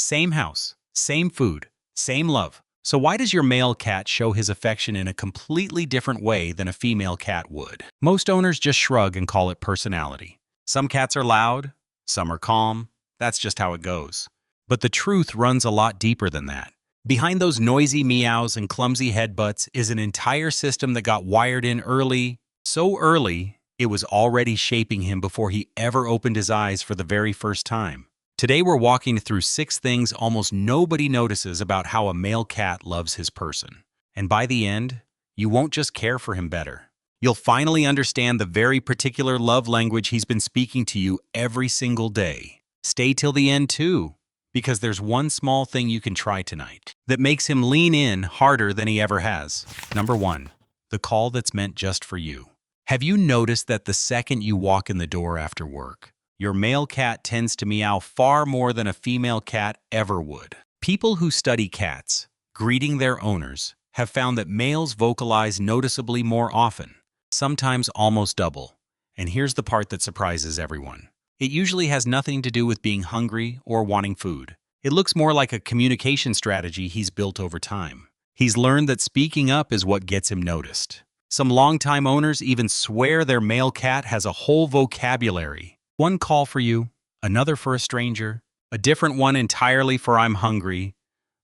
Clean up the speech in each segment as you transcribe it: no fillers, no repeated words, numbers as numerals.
Same house, same food, same love. So why does your male cat show his affection in a completely different way than a female cat would? Most owners just shrug and call it personality. Some cats are loud, some are calm. That's just how it goes. But the truth runs a lot deeper than that. Behind those noisy meows and clumsy headbutts is an entire system that got wired in early, so early, it was already shaping him before he ever opened his eyes for the very first time. Today we're walking through 6 things almost nobody notices about how a male cat loves his person. And by the end, you won't just care for him better. You'll finally understand the very particular love language he's been speaking to you every single day. Stay till the end too, because there's one small thing you can try tonight that makes him lean in harder than he ever has. Number 1, the call that's meant just for you. Have you noticed that the second you walk in the door after work, your male cat tends to meow far more than a female cat ever would? People who study cats, greeting their owners, have found that males vocalize noticeably more often, sometimes almost double. And here's the part that surprises everyone. It usually has nothing to do with being hungry or wanting food. It looks more like a communication strategy he's built over time. He's learned that speaking up is what gets him noticed. Some longtime owners even swear their male cat has a whole vocabulary. One call for you, another for a stranger, a different one entirely for "I'm hungry"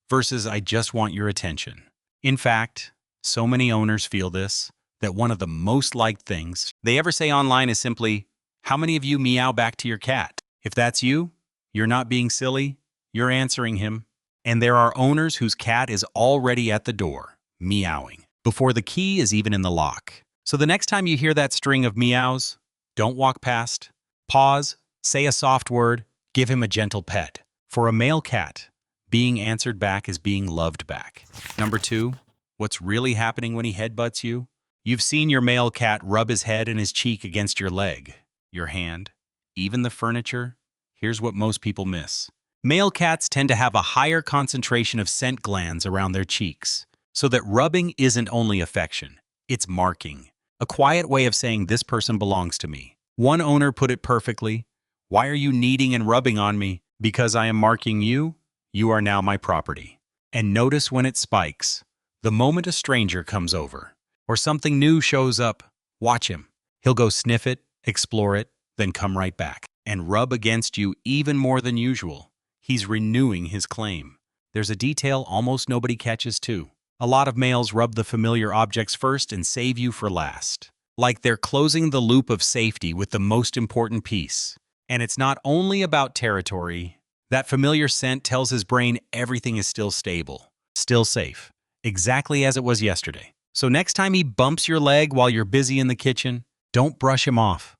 versus "I just want your attention." In fact, so many owners feel this, that one of the most liked things they ever say online is simply, "How many of you meow back to your cat?" If that's you, you're not being silly, you're answering him. And there are owners whose cat is already at the door, meowing, before the key is even in the lock. So the next time you hear that string of meows, don't walk past. Pause, say a soft word, give him a gentle pet. For a male cat, being answered back is being loved back. Number 2, what's really happening when he headbutts you? You've seen your male cat rub his head and his cheek against your leg, your hand, even the furniture. Here's what most people miss. Male cats tend to have a higher concentration of scent glands around their cheeks, so that rubbing isn't only affection, it's marking. A quiet way of saying this person belongs to me. One owner put it perfectly, "Why are you kneading and rubbing on me? Because I am marking you, you are now my property." And notice when it spikes. The moment a stranger comes over, or something new shows up, watch him. He'll go sniff it, explore it, then come right back and rub against you even more than usual. He's renewing his claim. There's a detail almost nobody catches too. A lot of males rub the familiar objects first and save you for last. Like they're closing the loop of safety with the most important piece. And it's not only about territory. That familiar scent tells his brain everything is still stable, still safe, exactly as it was yesterday. So next time he bumps your leg while you're busy in the kitchen, don't brush him off.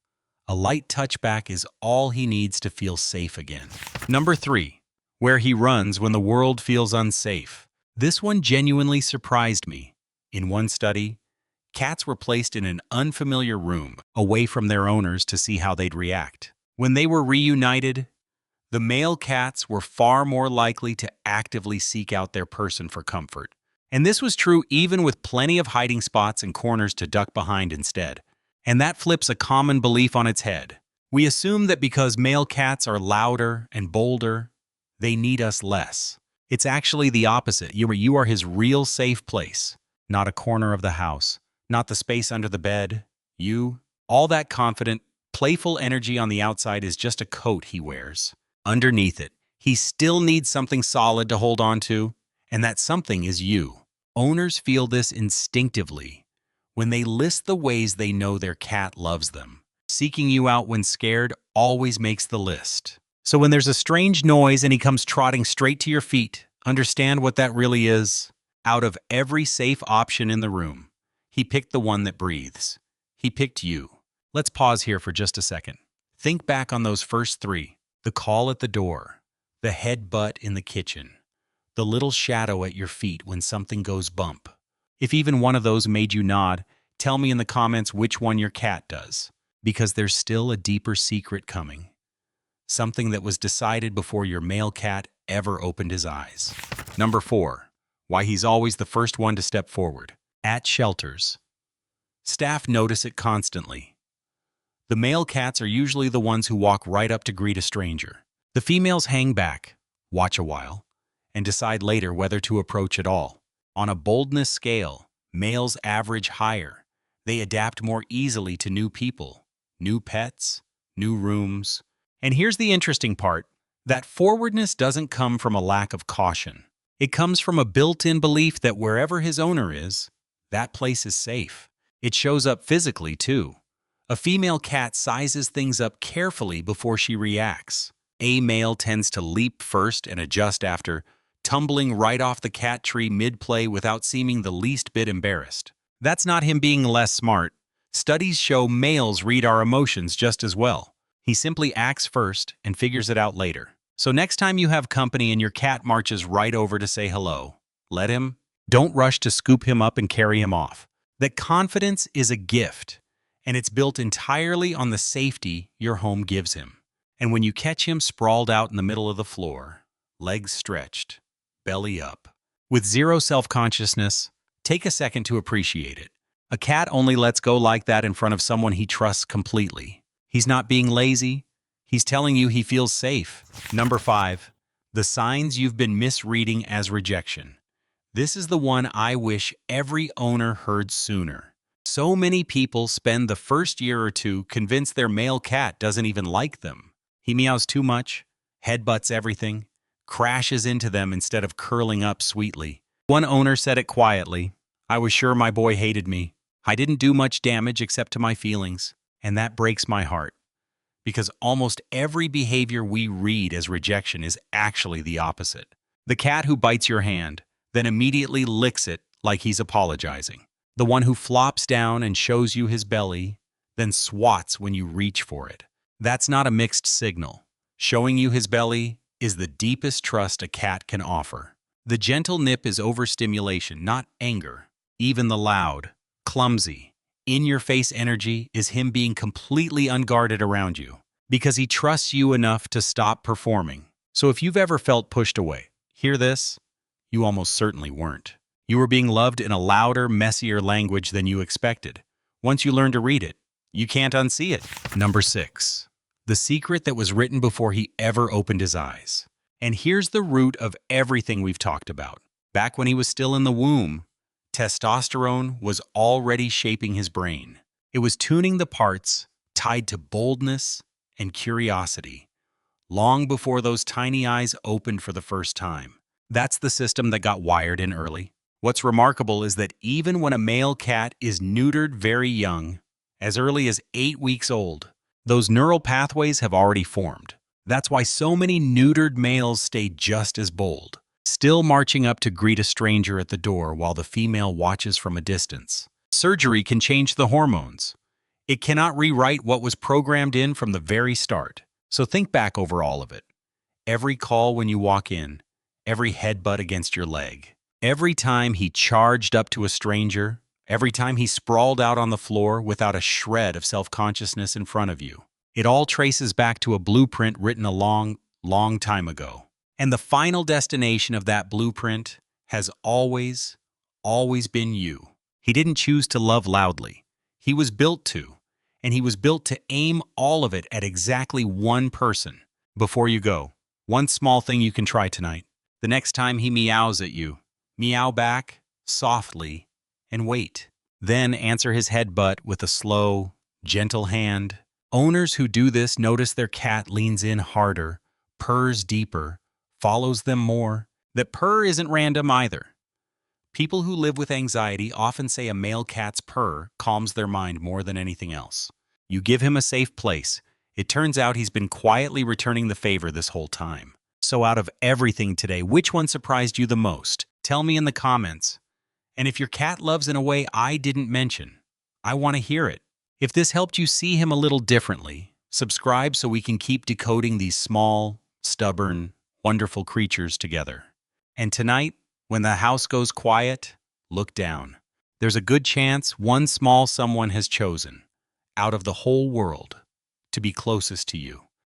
A light touchback is all he needs to feel safe again. Number 3, where he runs when the world feels unsafe. This one genuinely surprised me. In one study, cats were placed in an unfamiliar room, away from their owners to see how they'd react. When they were reunited, the male cats were far more likely to actively seek out their person for comfort. And this was true even with plenty of hiding spots and corners to duck behind instead. And that flips a common belief on its head. We assume that because male cats are louder and bolder, they need us less. It's actually the opposite. You are his real safe place, not a corner of the house, not the space under the bed. All that confident, playful energy on the outside is just a coat he wears. Underneath it, he still needs something solid to hold on to, and that something is you. Owners feel this instinctively when they list the ways they know their cat loves them. Seeking you out when scared always makes the list. So when there's a strange noise and he comes trotting straight to your feet, understand what that really is. Out of every safe option in the room, he picked the one that breathes. He picked you. Let's pause here for just a second. Think back on those first 3. The call at the door, the headbutt in the kitchen, the little shadow at your feet when something goes bump. If even one of those made you nod, tell me in the comments which one your cat does, because there's still a deeper secret coming. Something that was decided before your male cat ever opened his eyes. Number 4, why he's always the first one to step forward. At shelters, staff notice it constantly. The male cats are usually the ones who walk right up to greet a stranger. The females hang back, watch a while, and decide later whether to approach at all. On a boldness scale, males average higher. They adapt more easily to new people, new pets, new rooms. And here's the interesting part. That forwardness doesn't come from a lack of caution. It comes from a built-in belief that wherever his owner is, that place is safe. It shows up physically, too. A female cat sizes things up carefully before she reacts. A male tends to leap first and adjust after, tumbling right off the cat tree mid-play without seeming the least bit embarrassed. That's not him being less smart. Studies show males read our emotions just as well. He simply acts first and figures it out later. So next time you have company and your cat marches right over to say hello, let him. Don't rush to scoop him up and carry him off. That confidence is a gift, and it's built entirely on the safety your home gives him. And when you catch him sprawled out in the middle of the floor, legs stretched, belly up, with zero self-consciousness, take a second to appreciate it. A cat only lets go like that in front of someone he trusts completely. He's not being lazy. He's telling you he feels safe. Number 5. The signs you've been misreading as rejection. This is the one I wish every owner heard sooner. So many people spend the first year or two convinced their male cat doesn't even like them. He meows too much, headbutts everything, crashes into them instead of curling up sweetly. One owner said it quietly, "I was sure my boy hated me. I didn't do much damage except to my feelings." And that breaks my heart. Because almost every behavior we read as rejection is actually the opposite. The cat who bites your hand, then immediately licks it like he's apologizing. The one who flops down and shows you his belly, then swats when you reach for it. That's not a mixed signal. Showing you his belly is the deepest trust a cat can offer. The gentle nip is overstimulation, not anger. Even the loud, clumsy, in-your-face energy is him being completely unguarded around you, because he trusts you enough to stop performing. So if you've ever felt pushed away, hear this? You almost certainly weren't. You were being loved in a louder, messier language than you expected. Once you learn to read it, you can't unsee it. Number 6. The secret that was written before he ever opened his eyes. And here's the root of everything we've talked about. Back when he was still in the womb, testosterone was already shaping his brain. It was tuning the parts tied to boldness and curiosity, long before those tiny eyes opened for the first time. That's the system that got wired in early. What's remarkable is that even when a male cat is neutered very young, as early as 8 weeks old, those neural pathways have already formed. That's why so many neutered males stay just as bold, still marching up to greet a stranger at the door while the female watches from a distance. Surgery can change the hormones. It cannot rewrite what was programmed in from the very start. So think back over all of it. Every call when you walk in, every headbutt against your leg, every time he charged up to a stranger, every time he sprawled out on the floor without a shred of self-consciousness in front of you. It all traces back to a blueprint written a long, long time ago. And the final destination of that blueprint has always been you. He didn't choose to love loudly. He was built to, and he was built to aim all of it at exactly one person. Before you go, one small thing you can try tonight. The next time he meows at you, meow back softly and wait. Then answer his headbutt with a slow, gentle hand. Owners who do this notice their cat leans in harder, purrs deeper, follows them more. That purr isn't random either. People who live with anxiety often say a male cat's purr calms their mind more than anything else. You give him a safe place. It turns out he's been quietly returning the favor this whole time. So out of everything today, which one surprised you the most? Tell me in the comments. And if your cat loves in a way I didn't mention, I want to hear it. If this helped you see him a little differently, subscribe so we can keep decoding these small, stubborn, wonderful creatures together. And tonight, when the house goes quiet, look down. There's a good chance one small someone has chosen, out of the whole world, to be closest to you.